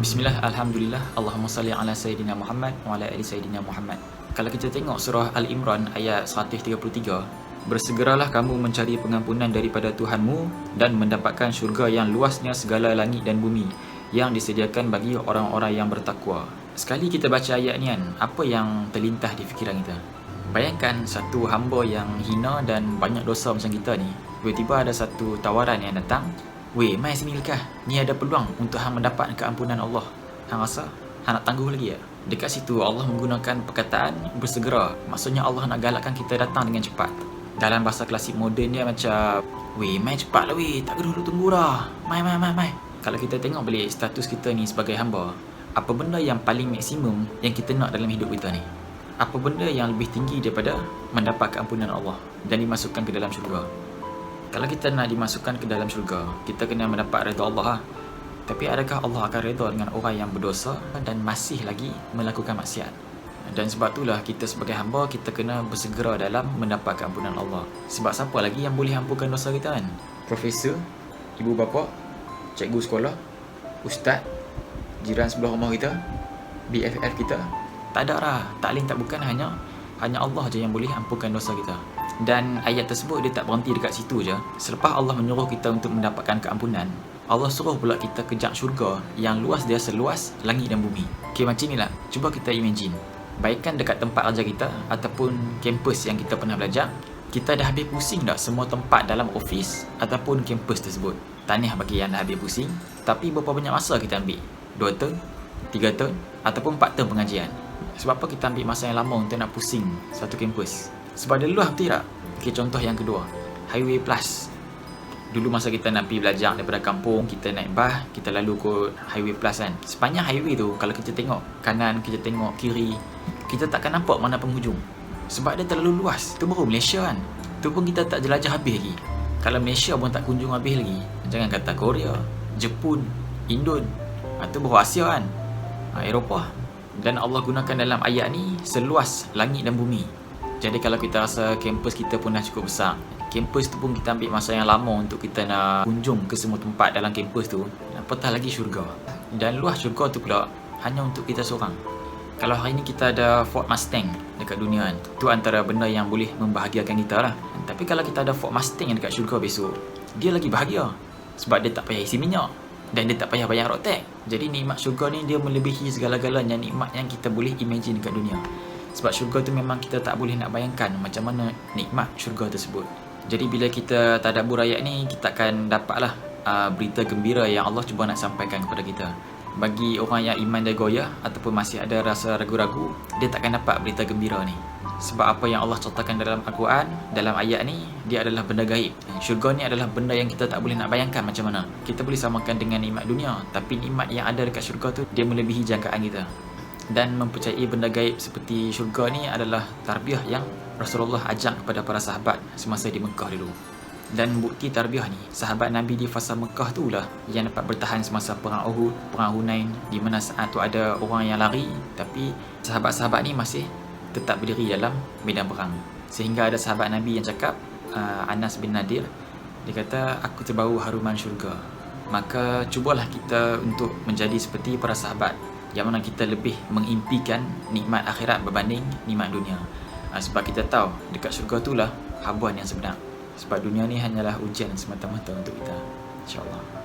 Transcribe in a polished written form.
Bismillah, Alhamdulillah, Allahumma salli ala Sayyidina Muhammad wa ala ali Sayyidina Muhammad. Kalau kita tengok surah Al-Imran ayat 133, bersegeralah kamu mencari pengampunan daripada Tuhanmu dan mendapatkan syurga yang luasnya segala langit dan bumi yang disediakan bagi orang-orang yang bertakwa. Sekali kita baca ayat ni kan, apa yang terlintas di fikiran kita? Bayangkan satu hamba yang hina dan banyak dosa macam kita ni, tiba-tiba ada satu tawaran yang datang, "Weh, mai sini lekah. Ni ada peluang untuk hang mendapat keampunan Allah. Hang rasa hang nak tangguh lagi ya?" Dekat situ Allah menggunakan perkataan bersegera. Maksudnya Allah nak galakkan kita datang dengan cepat. Dalam bahasa klasik moden dia macam, "Weh, mai cepatlah weh. Tak dulu tunggu dah. Mai. Kalau kita tengok balik status kita ni sebagai hamba, apa benda yang paling maksimum yang kita nak dalam hidup kita ni? Apa benda yang lebih tinggi daripada mendapat keampunan Allah dan dimasukkan ke dalam syurga? Kalau kita nak dimasukkan ke dalam syurga, kita kena mendapat redha Allah. Tapi adakah Allah akan redha dengan orang yang berdosa dan masih lagi melakukan maksiat? Dan sebab itulah kita sebagai hamba, kita kena bersegera dalam mendapat keampunan Allah. Sebab siapa lagi yang boleh ampunkan dosa kita kan? Profesor, ibu bapa, cikgu sekolah, ustaz, jiran sebelah rumah kita, BFF kita? Tak ada lah. Tak lain tak bukan hanya Allah je yang boleh ampunkan dosa kita. Dan ayat tersebut dia tak berhenti dekat situ je. Selepas Allah menyuruh kita untuk mendapatkan keampunan, Allah suruh pula kita kejar syurga yang luas dia seluas langit dan bumi. Okay, macam ni lah. Cuba kita imagine. Baikkan dekat tempat kerja kita ataupun kampus yang kita pernah belajar, kita dah habis pusing dah semua tempat dalam office ataupun kampus tersebut. Tahniah bagi yang dah habis pusing. Tapi berapa banyak masa kita ambil? 2 tahun? 3 tahun? Ataupun 4 tahun pengajian? Sebab apa kita ambil masa yang lama untuk nak pusing satu kampus? Sebab dia luas betul tak? Okay, contoh yang kedua, Highway Plus. Dulu masa kita nak pergi belajar daripada kampung, kita naik bas, kita lalu ke Highway Plus kan. Sepanjang highway tu, kalau kita tengok kanan, kita tengok kiri, kita takkan nampak mana penghujung. Sebab dia terlalu luas. Tu baru Malaysia kan. Tu pun kita tak jelajah habis lagi. Kalau Malaysia pun tak kunjung habis lagi, jangan kata Korea, Jepun, Indon, itu baru Asia kan, Eropah. Dan Allah gunakan dalam ayat ni seluas langit dan bumi. Jadi kalau kita rasa kampus kita pun dah cukup besar, kampus tu pun kita ambil masa yang lama untuk kita nak kunjung ke semua tempat dalam kampus tu, apatah lagi syurga. Dan luas syurga tu pula hanya untuk kita seorang. Kalau hari ni kita ada Ford Mustang dekat dunia kan, tu antara benda yang boleh membahagiakan kita lah. Tapi kalau kita ada Ford Mustang yang dekat syurga besok, dia lagi bahagia. Sebab dia tak payah isi minyak dan dia tak payah bayar road tax. Jadi nikmat syurga ni dia melebihi segala-galanya nikmat yang kita boleh imagine dekat dunia. Sebab syurga tu memang kita tak boleh nak bayangkan macam mana nikmat syurga tersebut. Jadi bila kita tadabbur ayat ni, kita akan dapatlah berita gembira yang Allah cuba nak sampaikan kepada kita. Bagi orang yang iman dia goyah ataupun masih ada rasa ragu-ragu, dia takkan dapat berita gembira ni. Sebab apa yang Allah ceritakan dalam Al-Quran, dalam ayat ni, dia adalah benda gaib. Syurga ni adalah benda yang kita tak boleh nak bayangkan macam mana. Kita boleh samakan dengan nikmat dunia, tapi nikmat yang ada dekat syurga tu, dia melebihi jangkaan kita. Dan mempercayai benda gaib seperti syurga ni adalah tarbiyah yang Rasulullah ajak kepada para sahabat semasa di Mekah dulu. Dan bukti tarbiyah ni, sahabat Nabi di fasa Mekah tu lah yang dapat bertahan semasa perang Uhud, perang Hunain, di mana saat tu ada orang yang lari, tapi sahabat-sahabat ni masih tetap berdiri dalam medan perang. Sehingga ada sahabat Nabi yang cakap, Anas bin Nadir, dia kata, "Aku terbau haruman syurga." Maka cubalah kita untuk menjadi seperti para sahabat, yang mana kita lebih mengimpikan nikmat akhirat berbanding nikmat dunia. Sebab kita tahu dekat syurga itulah habuan yang sebenar. Sebab dunia ni hanyalah ujian semata-mata untuk kita, InsyaAllah.